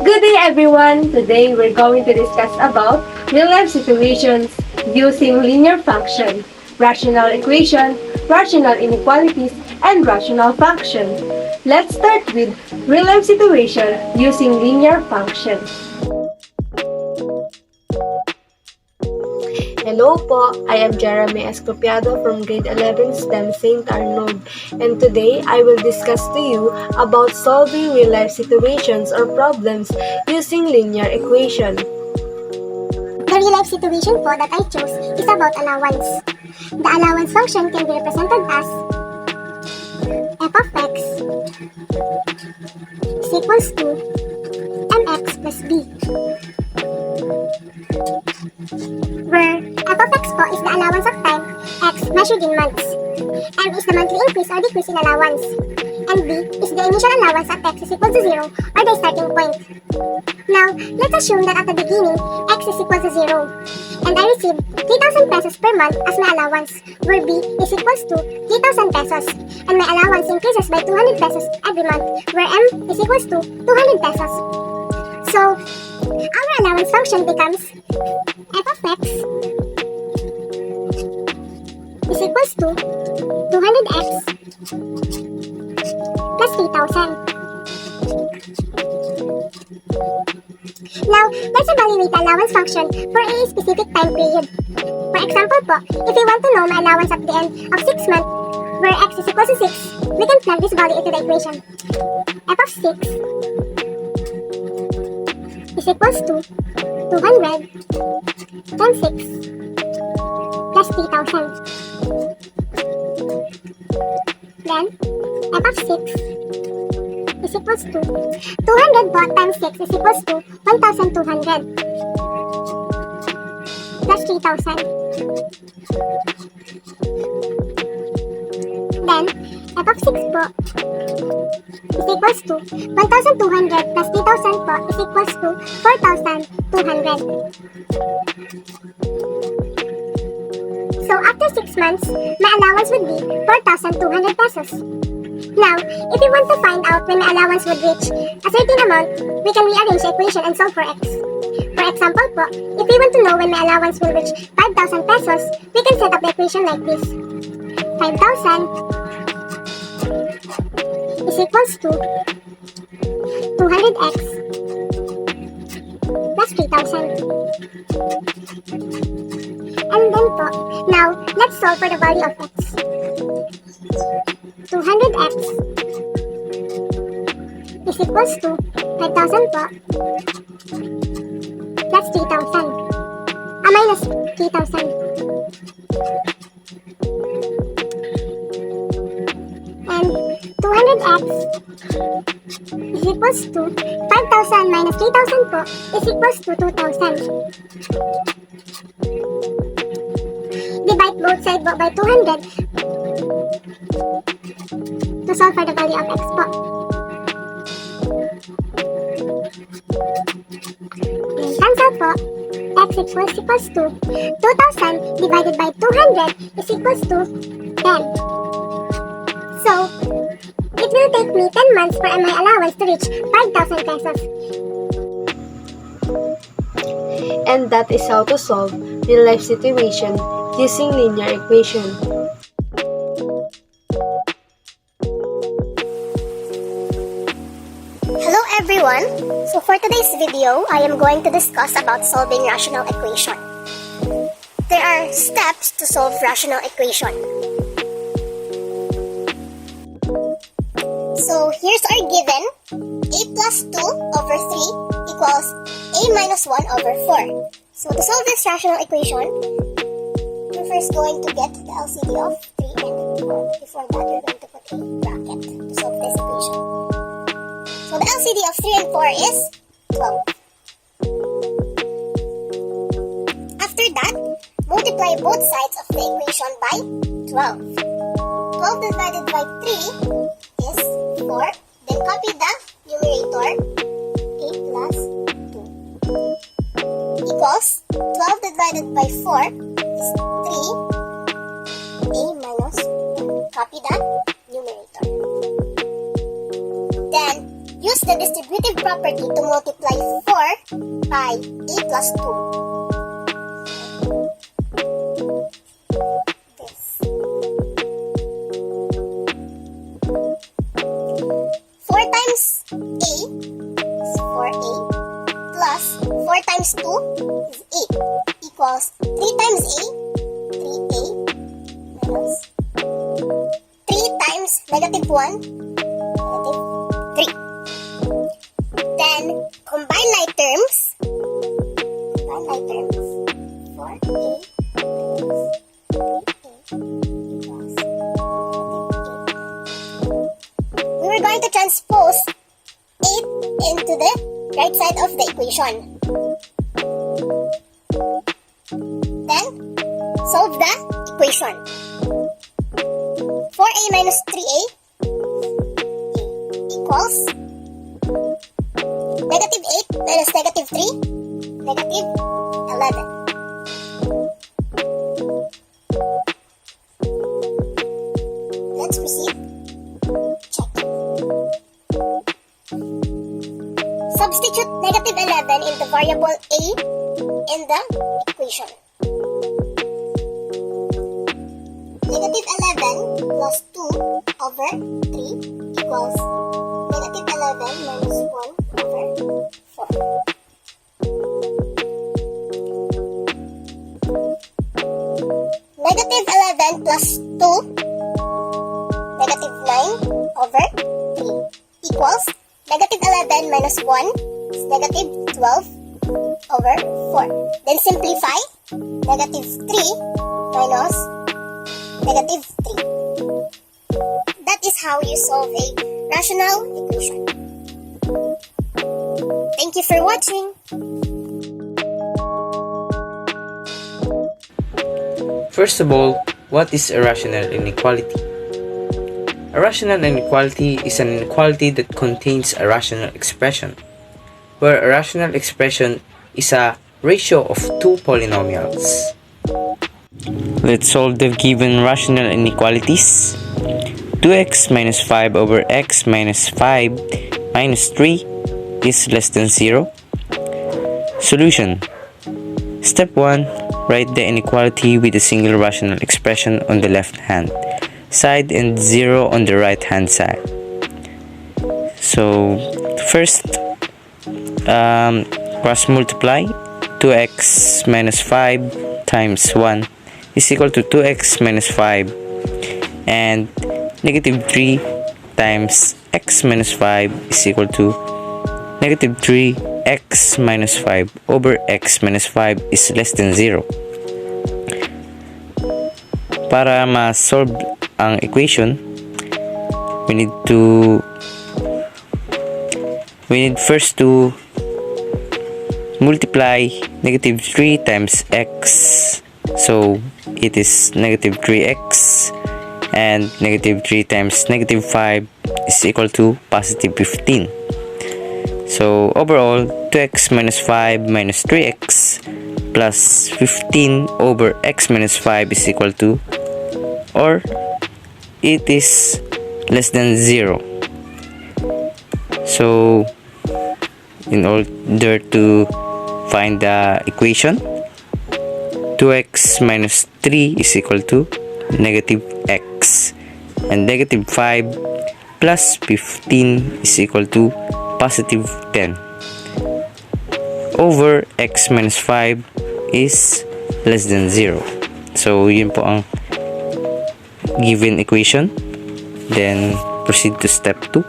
Good day everyone! Today we're going to discuss about real-life situations using linear function, rational equation, rational inequalities, and rational function. Let's start with real-life situation using linear function. Hello po, I am Jeremy Escopiado from grade 11 STEM St. Arnold, and today I will discuss to you about solving real-life situations or problems using linear equation. The real-life situation po that I chose is about allowance. The allowance function can be represented as f of x is equals to mx plus b, where f of x po is the allowance of time x measured in months, m is the monthly increase or decrease in allowance, and b is the initial allowance at x is equal to 0 or the starting point. Now, let's assume that at the beginning, x is equal to 0, and I receive 3,000 pesos per month as my allowance, where b is equals to 3,000 pesos, and my allowance increases by 200 pesos every month, where m is equals to 200 pesos. So, our allowance function becomes f of x is equals to 200x plus 3,000. Now, let's evaluate the allowance function for a specific time period. For example po, if we want to know my allowance at the end of 6 months, where x is equal to 6, we can plug this value into the equation. f of 6 is equals to 200 times 6 plus 3,000. Then, f of 6 is equals to 200 po times 6 is equals to 1,200 plus 3,000. Then, f of 6 po is equals to 1,200 plus 3,000 po is equals to 4,200. So, after 6 months, my allowance would be 4,200 pesos. Now, if we want to find out when my allowance would reach a certain amount, we can rearrange the equation and solve for x. For example po, if we want to know when my allowance will reach 5,000 pesos, we can set up the equation like this. 5,000 is equals to 200x plus 3,000. And then po, now, let's solve for the value of x. 200x is equals to 5,000 po plus 3,000 minus 3,000. And 200x is equals to 5,000 minus 3,000 po is equals to 2,000. Divide both sides po by 200 to solve for the value of x po. Cancel po. X equals to 2,000 divided by 200 is equals to 10. So, it will take me 10 months for my allowance to reach 5,000 pesos. And that is how to solve real-life situation using linear equation. Hello everyone! So for today's video, I am going to discuss about solving rational equation. There are steps to solve rational equation. So here's our given. A plus 2 over 3 equals a minus 1 over 4. So to solve this rational equation, we're first going to get the LCD of 3 and 4. Before that, we're going to put a bracket to solve this equation. So the LCD of 3 and 4 is 12. After that, multiply both sides of the equation by 12. 12 divided by 3 is 4. Then copy the numerator, 8 plus 2. Equals 12 divided by 4 is 3. A minus 1. Copy that numerator. Then, use the distributive property to multiply 4 by a plus 2. This. 4 times a is 4a plus 4 times 2 is 8 equals 3 times a, 3a minus 3 times negative 1, negative 3. Then, combine like terms. 4a minus 3a equals we were going to transpose 8 into the right side of the equation. Then, solve the equation. 4a minus 3a equals negative 8 minus negative 3, negative 11. Let's proceed. Check. Substitute negative 11 in the variable a in the equation. Negative 11 plus 2 over 3 equals negative 11 minus 1 over 4. Negative 11 plus 2, negative 9 over 3 equals negative 11 minus 1 is negative 12 over 4. Then simplify negative 3 minus negative 3. That is how you solve a rational equation. Thank you for watching. First of all, what is a rational inequality? A rational inequality is an inequality that contains a rational expression, where a rational expression is a ratio of two polynomials. Let's solve the given rational inequalities. 2x minus 5 over x minus 5 minus 3 is less than 0. Solution. Step 1. Write the inequality with a single rational expression on the left hand side and 0 on the right hand side. So first, cross multiply 2x minus 5 times 1 is equal to 2x minus 5, and negative 3 times x minus 5 is equal to negative 3x minus 5 over x minus 5 is less than 0. Para ma-solve ang equation, we need first to multiply negative 3 times x, so it is negative 3x, and negative 3 times negative 5 is equal to positive 15. So overall, 2x minus 5 minus 3x plus 15 over x minus 5 is equal to, or it is less than 0. So in order to find the equation, 2x minus 3 is equal to negative x, and negative 5 plus 15 is equal to positive 10 over x minus 5 is less than 0. So yun po ang given equation. Then proceed to step 2.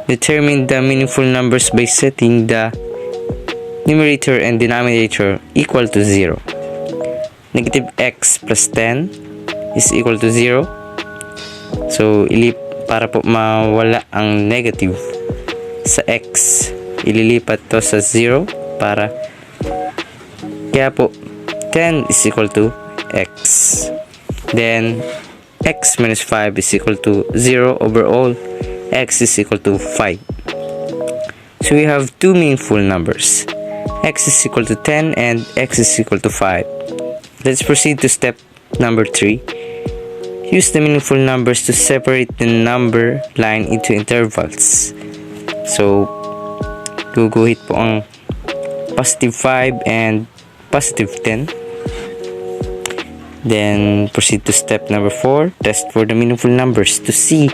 Determine the meaningful numbers by setting the numerator and denominator equal to 0. Negative x plus 10 is equal to 0. So para po mawala ang negative sa x, ililipat to sa 0 para kaya po 10 is equal to x. Then x minus 5 is equal to 0 overall, x is equal to 5. So we have two meaningful numbers, x is equal to 10 and x is equal to 5. Let's proceed to step number 3. Use the meaningful numbers to separate the number line into intervals. So, guguhit po ang positive 5 and positive 10. Then, proceed to step number 4. Test for the meaningful numbers to see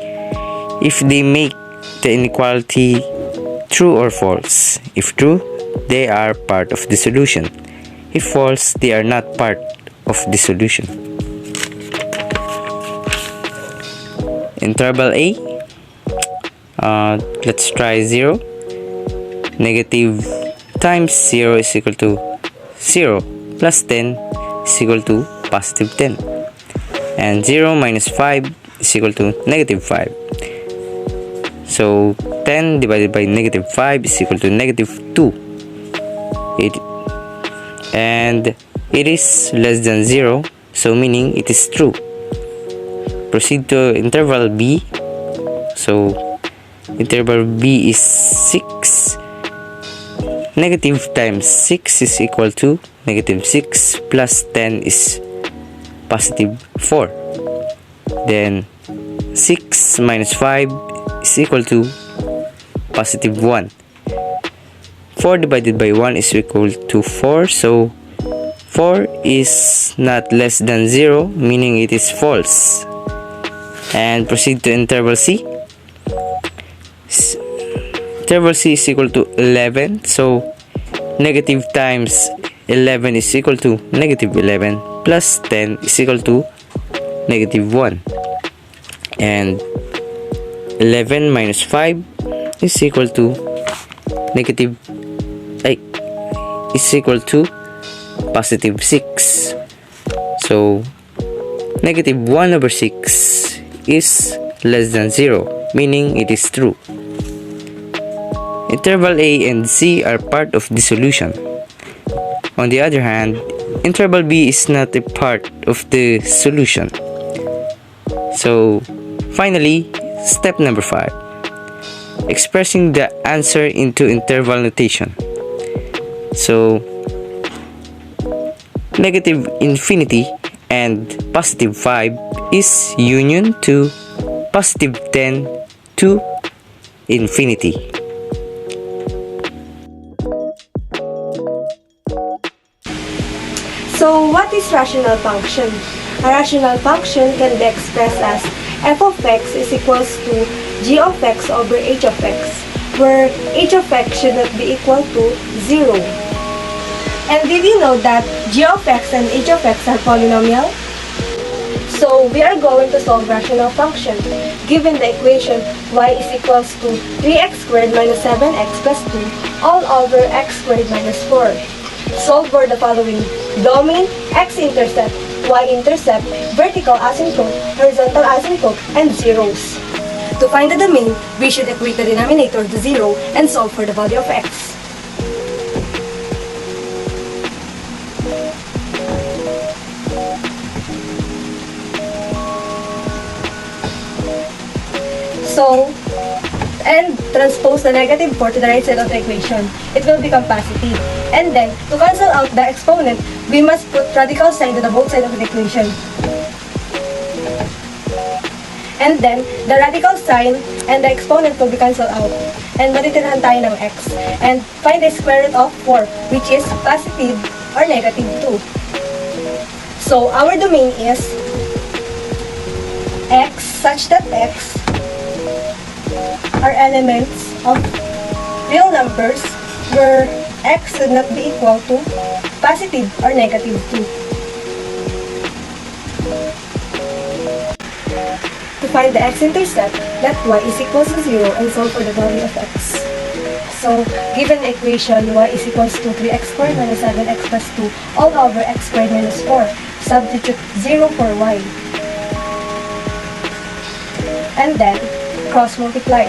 if they make the inequality true or false. If true, they are part of the solution. If false, they are not part of the solution. Interval A, let's try 0. Negative times 0 is equal to 0 plus 10 is equal to positive 10. And 0 minus 5 is equal to negative 5. So 10 divided by negative 5 is equal to negative 2. And it is less than 0, so meaning it is true. Proceed to interval B. So interval B is 6. Negative times 6 is equal to negative 6 plus 10 is positive 4. Then 6 minus 5 is equal to positive 1. 4 divided by 1 is equal to 4. So 4 is not less than 0, meaning it is false. And proceed to interval C. Interval C is equal to 11. So negative times 11 is equal to negative 11 plus 10 is equal to negative 1. And 11 minus 5 is equal to negative is equal to positive 6. So negative 1 over 6 is less than 0, meaning it is true. Interval A and C are part of the solution. On the other hand, interval B is not a part of the solution. So finally, step number 5. Expressing the answer into interval notation. So negative infinity and positive 5 is union to positive 10 to infinity. So, what is rational function? A rational function can be expressed as f of x is equals to g of x over h of x, where h of x should not be equal to 0. And did you know that g of x and h of x are polynomial? So, we are going to solve rational function. Given the equation y is equals to 3x squared minus 7x plus 2 all over x squared minus 4. Solve for the following: domain, x-intercept, y-intercept, vertical asymptote, horizontal asymptote, and zeros. To find the domain, we should equate the denominator to 0 and solve for the value of x. So, and transpose the negative 4 to the right side of the equation. It will become positive. And then, to cancel out the exponent, we must put radical sign to the both sides of the equation. And then, the radical sign and the exponent will be cancelled out. And matitirahan tayo ng x. And find the square root of 4, which is positive or negative 2. So, our domain is x such that x are elements of real numbers where x should not be equal to positive or negative 2. To find the x-intercept, let y is equals to 0 and solve for the value of x. So, given the equation y is equals to 3x squared minus 7x plus 2 all over x squared minus 4, substitute 0 for y. And then, cross multiply.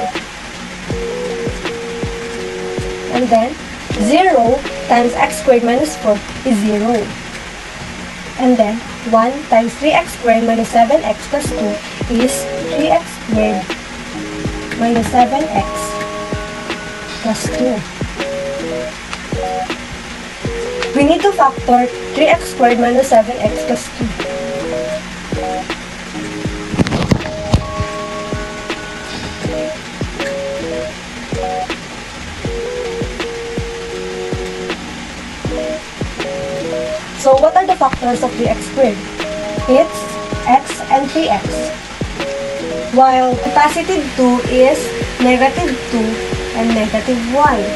And then 0 times x squared minus 4 is 0. And then 1 times 3x squared minus 7x plus 2 is 3x squared minus 7x plus 2. We need to factor 3x squared minus 7x plus 2. So what are the factors of 3x squared? It's x and 3x. While positive 2 is negative 2 and negative 1.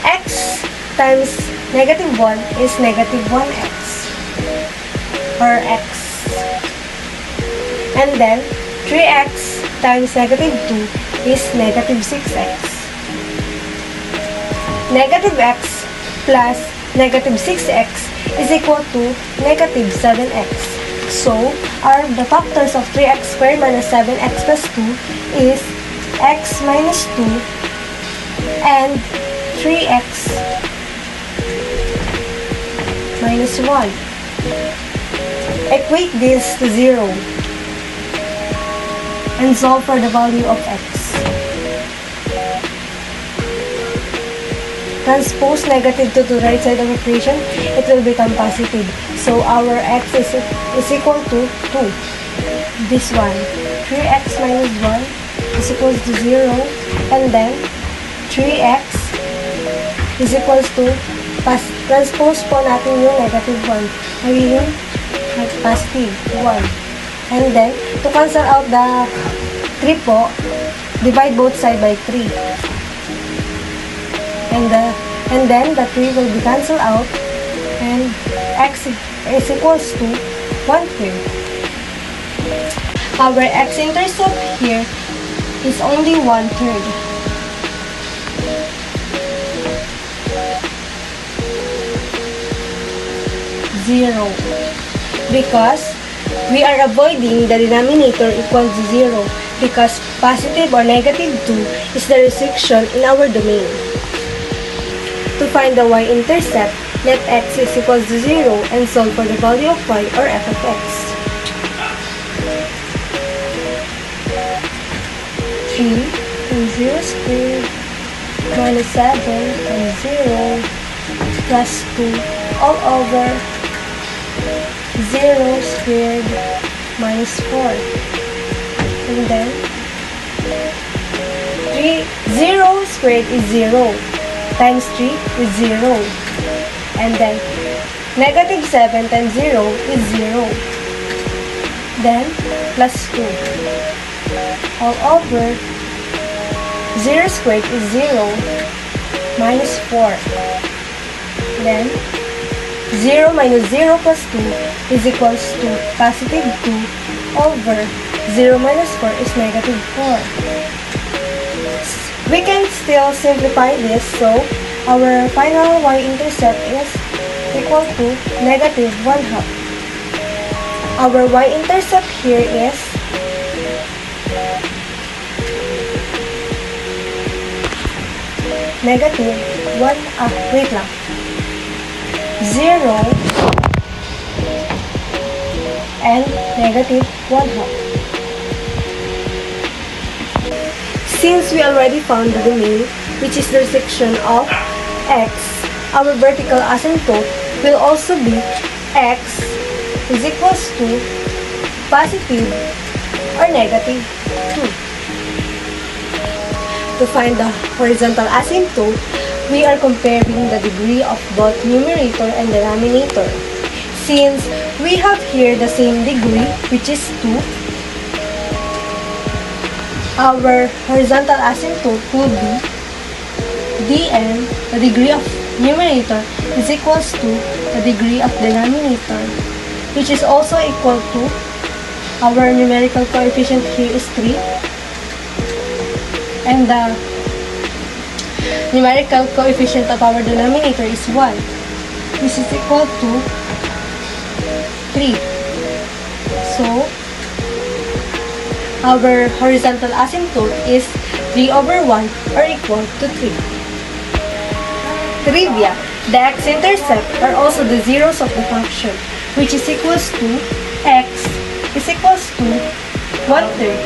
X times negative 1 is negative 1x or x. And then 3x times negative 2 is negative 6x. Negative x plus negative 6x is equal to negative 7x. So, the factors of 3x squared minus 7x plus 2 is x minus 2 and 3x minus 1. Equate this to 0 and solve for the value of x. Transpose negative 2 to the right side of the equation, it will become positive. So our x is equal to 2. This one, 3x minus 1 is equals to 0. And then 3x is equals to, transpose po natin yung negative 1. Magiging positive 1. And then, to cancel out the 3 po, divide both side by 3. And then the 3 will be cancelled out and x is equals to 1/3. Our x-intercept here is only 1/3. 0. Because we are avoiding the denominator equals to 0 because positive or negative 2 is the restriction in our domain. To find the y-intercept, let x is equals to 0 and solve for the value of y or f of x. 3 times 0 squared minus 7 times 0 plus 2 all over 0 squared minus 4. And then 0 squared is 0. Times 3 is 0. And then, negative 7 times 0 is 0. Then, plus 2. All over, 0 squared is 0, minus 4. Then, 0 minus 0 plus 2 is equals to positive 2 over 0 minus 4 is negative 4. We can still simplify this, so our final y-intercept is equal to negative 1/2. Our y-intercept here is negative 0 and negative 1/2. Since we already found the domain, which is the section of x, our vertical asymptote will also be x is equals to positive or negative 2. To find the horizontal asymptote, we are comparing the degree of both numerator and denominator. Since we have here the same degree, which is 2, our horizontal asymptote will be dn, the degree of numerator, is equals to the degree of denominator, which is also equal to, our numerical coefficient here is 3, and the numerical coefficient of our denominator is 1, which is equal to 3. So, our horizontal asymptote is 3 over 1 or equal to 3. Trivia: the x-intercept are also the zeros of the function, which is equals to x is equals to 1/3.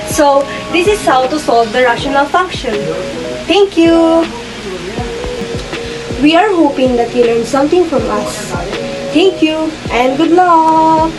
So, this is how to solve the rational function. Thank you! We are hoping that you learned something from us. Thank you and good luck!